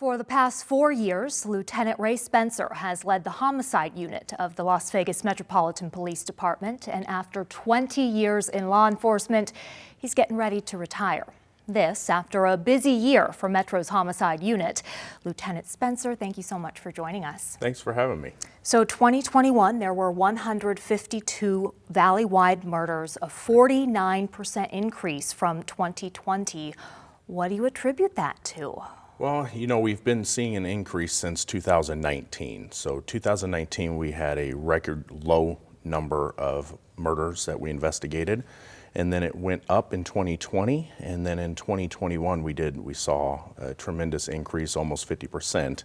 For the past 4 years, Lieutenant Ray Spencer has led the homicide unit of the Las Vegas Metropolitan Police Department, and after 20 years in law enforcement, he's getting ready to retire. This after a busy year for Metro's homicide unit. Lieutenant Spencer, thank you so much for joining us. Thanks for having me. So 2021, there were 152 valley-wide murders, a 49% increase from 2020. What do you attribute that to? Well, we've been seeing an increase since 2019. So 2019, we had a record low number of murders that we investigated. And then it went up in 2020. And then in 2021, we saw a tremendous increase, almost 50%.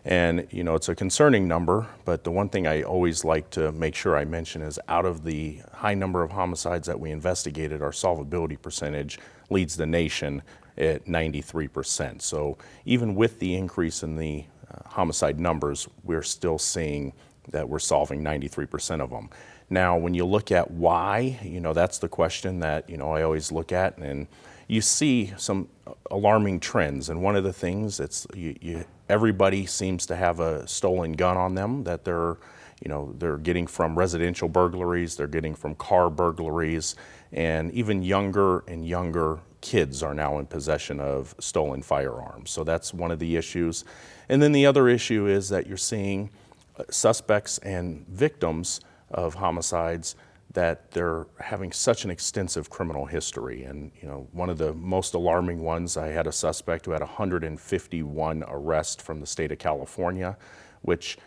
And, it's a concerning number, but the one thing I always like to make sure I mention is out of the high number of homicides that we investigated, our solvability percentage leads the nation at 93%. So even with the increase in the homicide numbers, we're still seeing that we're solving 93% of them. Now, when you look at why, that's the question that, I always look at, and you see some alarming trends. And one of the things, everybody seems to have a stolen gun on them that they're getting from residential burglaries, they're getting from car burglaries, and even younger and younger kids are now in possession of stolen firearms. So that's one of the issues. And then the other issue is that you're seeing suspects and victims of homicides that they're having such an extensive criminal history. And one of the most alarming ones, I had a suspect who had 151 arrests from the state of California, which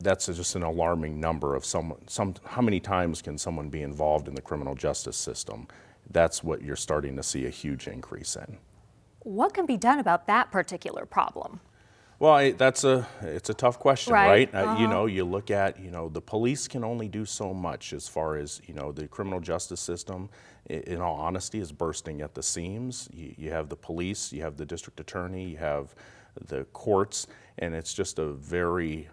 that's just an alarming number of how many times can someone be involved in the criminal justice system? That's what you're starting to see a huge increase in. What can be done about that particular problem? Well, it's a tough question, right? You look at, the police can only do so much as far as, the criminal justice system, in all honesty, is bursting at the seams. You have the police, you have the district attorney, you have the courts, and it's just a very,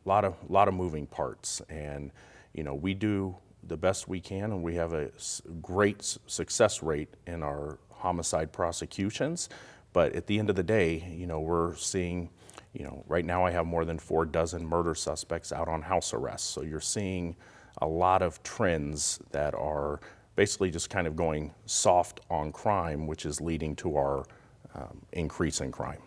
lot of moving parts. And, we do the best we can, and we have a great success rate in our homicide prosecutions. But at the end of the day, we're seeing, right now I have more than 4 dozen murder suspects out on house arrest. So you're seeing a lot of trends that are basically just kind of going soft on crime, which is leading to our increase in crime.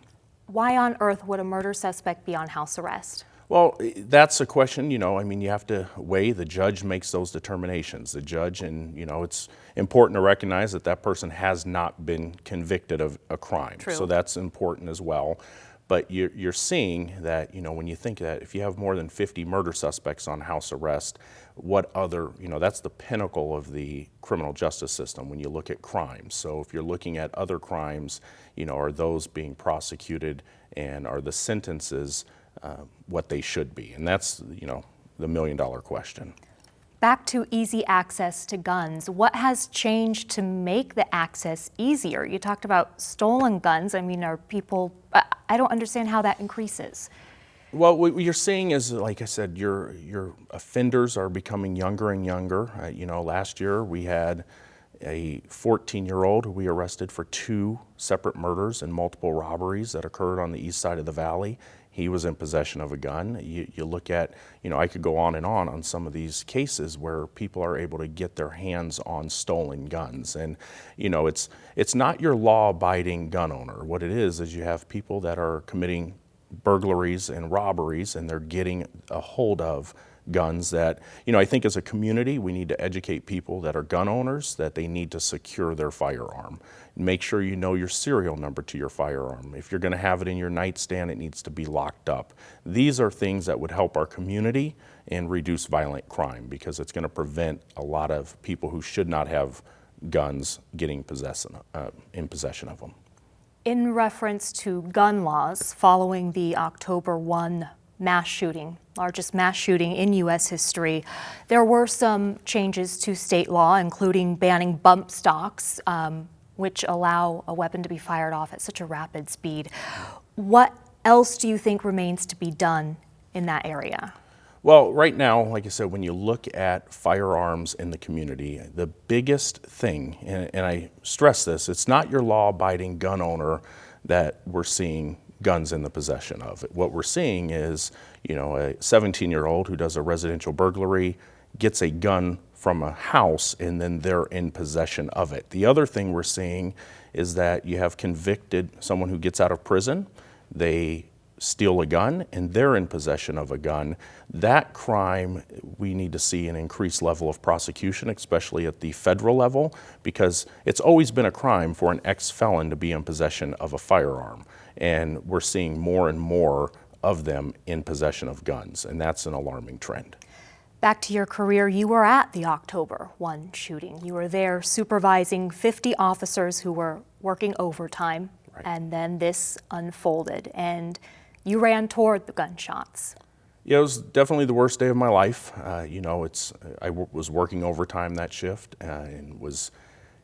Why on earth would a murder suspect be on house arrest? Well, that's a question, you have to weigh. The judge makes those determinations. The judge, and it's important to recognize that that person has not been convicted of a crime. True. So that's important as well. But you're seeing that, when you think that if you have more than 50 murder suspects on house arrest, what other, that's the pinnacle of the criminal justice system when you look at crimes. So if you're looking at other crimes, are those being prosecuted, and are the sentences what they should be? And that's, the million-dollar question. Back to easy access to guns. What has changed to make the access easier? You talked about stolen guns. Are people, I don't understand how that increases. Well, what you're seeing is, like I said, your offenders are becoming younger and younger. Last year we had a 14-year-old who we arrested for 2 separate murders and multiple robberies that occurred on the east side of the valley. He was in possession of a gun. You look at, I could go on and on some of these cases where people are able to get their hands on stolen guns. And, it's not your law-abiding gun owner. What it is you have people that are committing burglaries and robberies, and they're getting a hold of guns that, I think as a community, we need to educate people that are gun owners that they need to secure their firearm. Make sure you know your serial number to your firearm. If you're going to have it in your nightstand, it needs to be locked up. These are things that would help our community and reduce violent crime, because it's going to prevent a lot of people who should not have guns getting in possession of them. In reference to gun laws, following the October 1 mass shooting, largest mass shooting in U.S. history, there were some changes to state law, including banning bump stocks, which allow a weapon to be fired off at such a rapid speed. What else do you think remains to be done in that area? Well, right now, like I said, when you look at firearms in the community, the biggest thing, and I stress this, it's not your law-abiding gun owner that we're seeing, guns in the possession of. What we're seeing is, a 17-year-old who does a residential burglary gets a gun from a house and then they're in possession of it. The other thing we're seeing is that you have convicted someone who gets out of prison, they steal a gun and they're in possession of a gun. That crime, we need to see an increased level of prosecution, especially at the federal level, because it's always been a crime for an ex-felon to be in possession of a firearm. And we're seeing more and more of them in possession of guns, and that's an alarming trend. Back to your career, you were at the October 1 shooting. You were there supervising 50 officers who were working overtime, right. And then this unfolded, and you ran toward the gunshots. Yeah, it was definitely the worst day of my life. I was working overtime that shift and was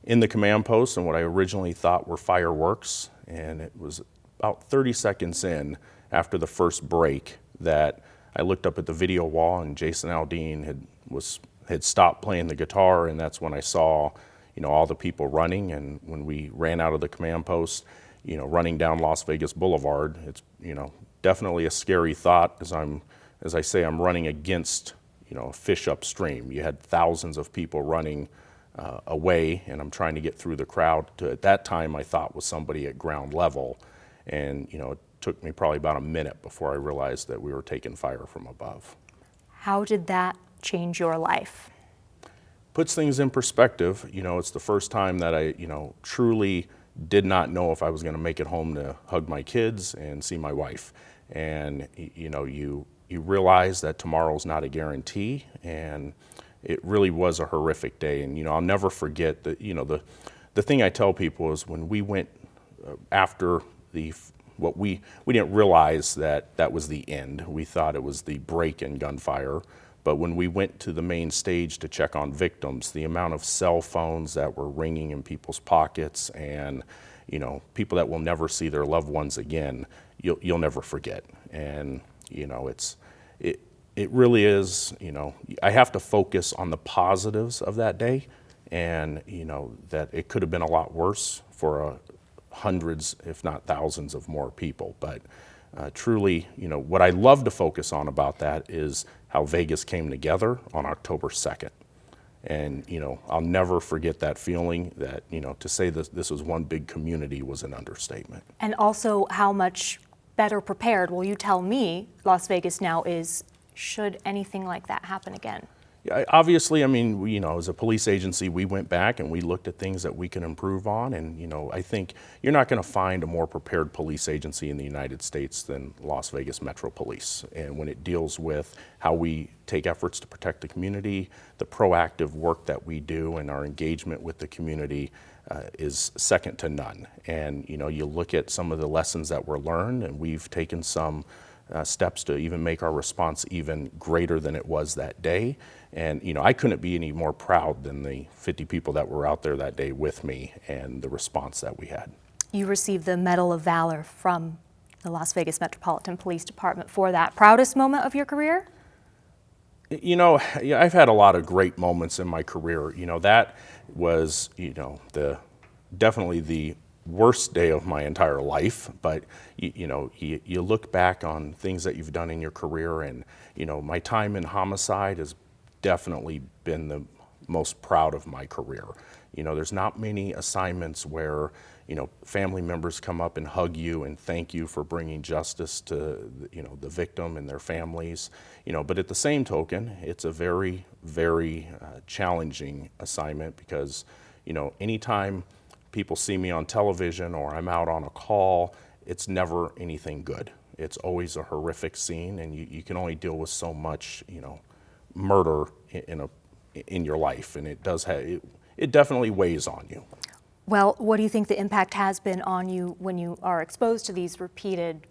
in the command post and what I originally thought were fireworks, and it was about 30 seconds in after the first break that I looked up at the video wall and Jason Aldean had stopped playing the guitar, and that's when I saw, all the people running. And when we ran out of the command post, running down Las Vegas Boulevard, it's, definitely a scary thought as I say, I'm running against, a fish upstream. You had thousands of people running away, and I'm trying to get through the crowd to, at that time, I thought was somebody at ground level. And, it took me probably about a minute before I realized that we were taking fire from above. How did that change your life? Puts things in perspective. It's the first time that I, truly did not know if I was going to make it home to hug my kids and see my wife. And, you realize that tomorrow's not a guarantee, and it really was a horrific day. And, I'll never forget that, the thing I tell people is when we went after we didn't realize that was the end. We thought it was the break in gunfire. But when we went to the main stage to check on victims, the amount of cell phones that were ringing in people's pockets and, people that will never see their loved ones again, you'll never forget. And, it really is, I have to focus on the positives of that day, and, that it could have been a lot worse for hundreds, if not thousands of more people. But truly, what I love to focus on about that is how Vegas came together on October 2nd. And, I'll never forget that feeling that, to say this was one big community was an understatement. And also how much better prepared, will you tell me, Las Vegas now is, should anything like that happen again? Yeah, obviously, as a police agency, we went back and we looked at things that we can improve on. And, I think you're not going to find a more prepared police agency in the United States than Las Vegas Metro Police. And when it deals with how we take efforts to protect the community, the proactive work that we do and our engagement with the community is second to none. And, you look at some of the lessons that were learned, and we've taken some steps to even make our response even greater than it was that day. And, I couldn't be any more proud than the 50 people that were out there that day with me and the response that we had. You received the Medal of Valor from the Las Vegas Metropolitan Police Department for that. Proudest moment of your career? I've had a lot of great moments in my career. That was, definitely the worst day of my entire life, but you look back on things that you've done in your career, and my time in homicide has definitely been the most proud of my career. There's not many assignments where family members come up and hug you and thank you for bringing justice to the victim and their families. But at the same token, it's a very, very challenging assignment because anytime people see me on television or I'm out on a call, it's never anything good. It's always a horrific scene, and you can only deal with so much, murder in your life, and it definitely weighs on you. Well, what do you think the impact has been on you when you are exposed to these repeated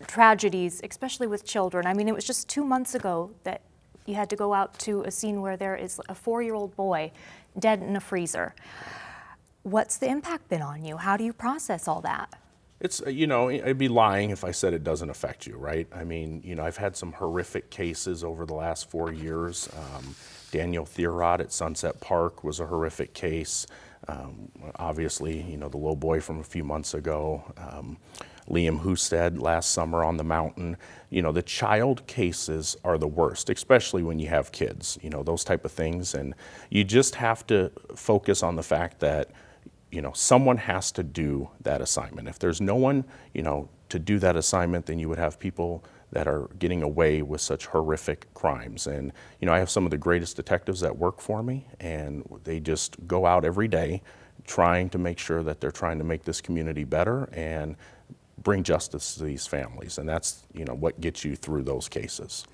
tragedies, especially with children? It was just 2 months ago that you had to go out to a scene where there is a 4-year-old boy dead in a freezer. What's the impact been on you? How do you process all that? It's, I'd be lying if I said it doesn't affect you, right? I've had some horrific cases over the last 4 years. Daniel Thierot at Sunset Park was a horrific case. Obviously, the little boy from a few months ago. Liam Husted last summer on the mountain. You know, the child cases are the worst, especially when you have kids, you know, those type of things. And you just have to focus on the fact that, you know, someone has to do that assignment. If there's no one, you know, to do that assignment, then you would have people that are getting away with such horrific crimes. And, you know, I have some of the greatest detectives that work for me, and they just go out every day trying to make sure that they're trying to make this community better and bring justice to these families. And that's, you know, what gets you through those cases.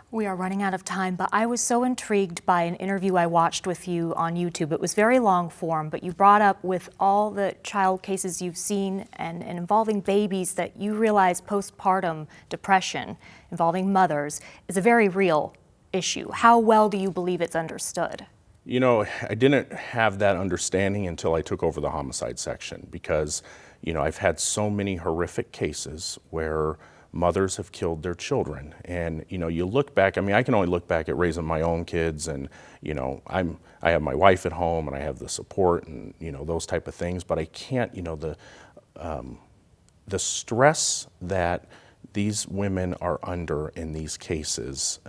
We are running out of time, but I was so intrigued by an interview I watched with you on YouTube. It was very long form, but you brought up with all the child cases you've seen and involving babies that you realize postpartum depression involving mothers is a very real issue. How well do you believe it's understood? You know, I didn't have that understanding until I took over the homicide section because, you know, I've had so many horrific cases where mothers have killed their children. And, you know, you look back, I mean, I can only look back at raising my own kids and, you know, I have my wife at home and I have the support and, you know, those type of things, but I can't, you know, the stress that these women are under in these cases,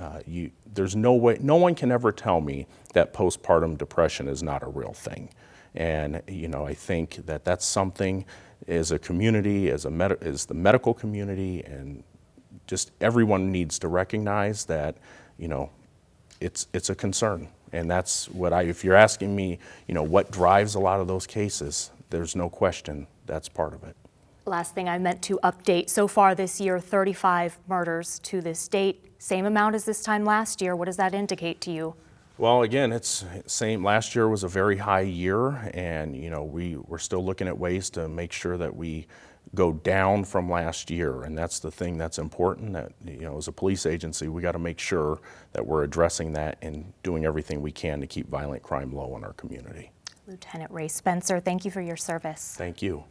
there's no way, no one can ever tell me that postpartum depression is not a real thing. And, you know, I think that that's something as a community, as the medical community, and just everyone needs to recognize that, you know, it's a concern. And that's what if you're asking me, you know, what drives a lot of those cases, there's no question that's part of it. Last thing I meant to update, so far this year, 35 murders to this date, same amount as this time last year. What does that indicate to you? Well, again, it's same. Last year was a very high year, and you know we're still looking at ways to make sure that we go down from last year, and that's the thing that's important. That, you know, as a police agency, we got to make sure that we're addressing that and doing everything we can to keep violent crime low in our community. Lieutenant Ray Spencer, thank you for your service. Thank you.